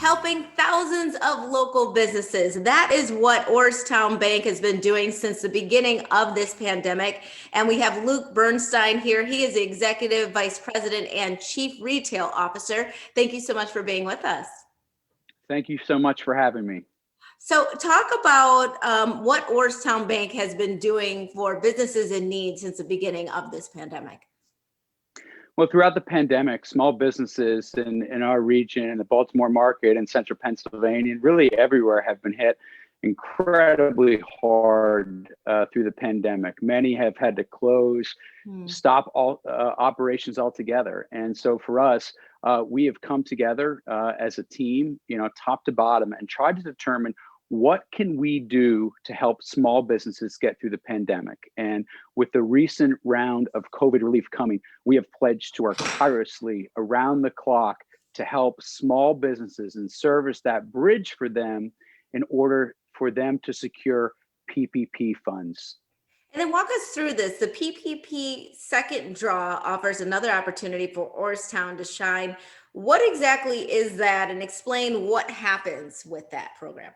helping thousands of local businesses. That is what Orrstown Bank has been doing since the beginning of this pandemic. And we have Luke Bernstein here. He is the Executive Vice President and Chief Retail Officer. Thank you so much for being with us. Thank you so much for having me. So talk about what Orrstown Bank has been doing for businesses in need since the beginning of this pandemic. Well, throughout the pandemic, small businesses in our region, in the Baltimore market and central Pennsylvania, and really everywhere have been hit incredibly hard through the pandemic. Many have had to close, stop all operations altogether. And so for us, we have come together as a team, top to bottom, and tried to determine what can we do to help small businesses get through the pandemic. And with the recent round of COVID relief coming, we have pledged to work tirelessly around the clock to help small businesses and service that bridge for them in order for them to secure PPP funds. And then walk us through this. The PPP second draw offers another opportunity for Orrstown to shine. What exactly is that? And explain what happens with that program.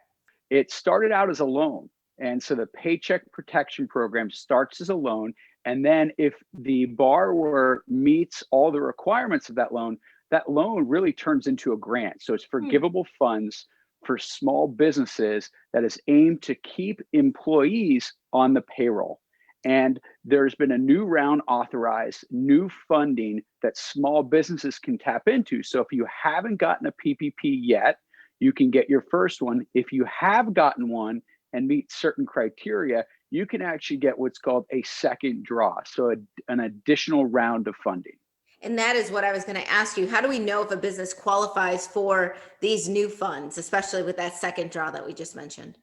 It started out as a loan. And so the Paycheck Protection Program starts as a loan. And then if the borrower meets all the requirements of that loan really turns into a grant. So it's forgivable funds for small businesses that is aimed to keep employees on the payroll. And there's been a new round authorized, new funding that small businesses can tap into. So if you haven't gotten a PPP yet, you can get your first one. If you have gotten one and meet certain criteria, you can actually get what's called a second draw. So an additional round of funding. And that is what I was going to ask you. How do we know if a business qualifies for these new funds, especially with that second draw that we just mentioned?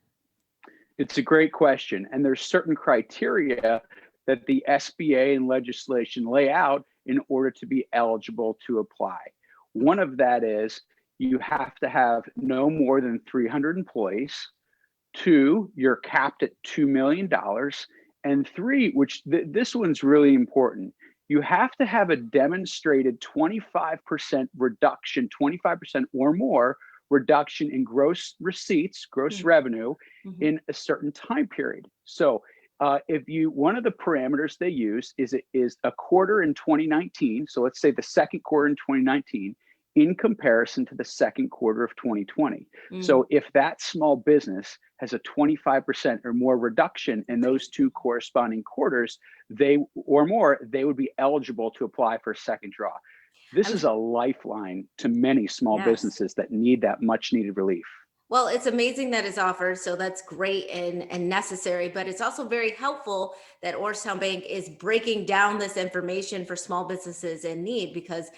It's a great question. And there's certain criteria that the SBA and legislation lay out in order to be eligible to apply. One of that is you have to have no more than 300 employees. 2, you're capped at $2 million. And 3, which this one's really important, you have to have a demonstrated 25% reduction, 25% or more reduction in gross receipts, gross revenue in a certain time period. So one of the parameters they use is a quarter in 2019. So let's say the second quarter in 2019 in comparison to the second quarter of 2020. So if that small business has a 25% or more reduction in those two corresponding quarters, they would be eligible to apply for a second draw. This is a lifeline to many small businesses that need that much needed relief. Well, it's amazing that it's offered, so that's great and necessary, but it's also very helpful that Orrstown Bank is breaking down this information for small businesses in need, because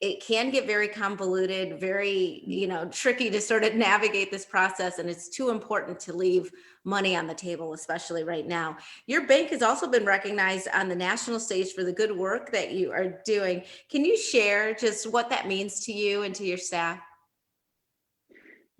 it can get very convoluted, very, tricky to sort of navigate this process. And it's too important to leave money on the table, especially right now. Your bank has also been recognized on the national stage for the good work that you are doing. Can you share just what that means to you and to your staff?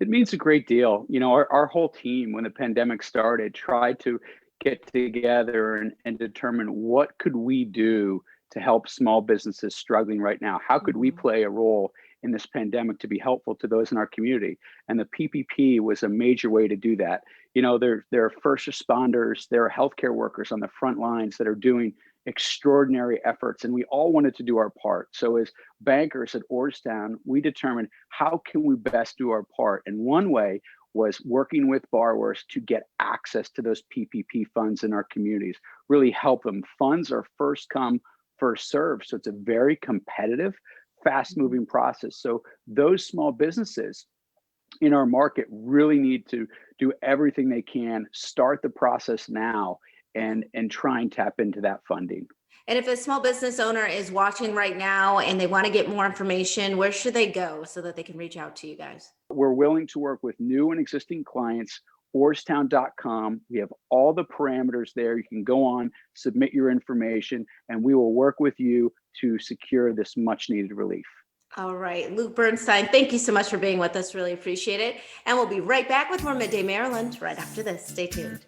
It means a great deal. Our whole team, when the pandemic started, tried to get together and determine what could we do to help small businesses struggling right now. How could we play a role in this pandemic to be helpful to those in our community? And the PPP was a major way to do that. There are first responders, there are healthcare workers on the front lines that are doing extraordinary efforts, and we all wanted to do our part. So as bankers at Orrstown, we determined how can we best do our part. And one way was working with borrowers to get access to those PPP funds in our communities, really help them. Funds are first come, first serve. So it's a very competitive, fast moving process. So those small businesses in our market really need to do everything they can, start the process now and try and tap into that funding. And if a small business owner is watching right now and they want to get more information, where should they go so that they can reach out to you guys? We're willing to work with new and existing clients. Orrstown.com. We have all the parameters there. You can go on, submit your information, and we will work with you to secure this much needed relief. All right, Luke Bernstein, thank you so much for being with us. Really appreciate it. And we'll be right back with more Midday Maryland right after this. Stay tuned.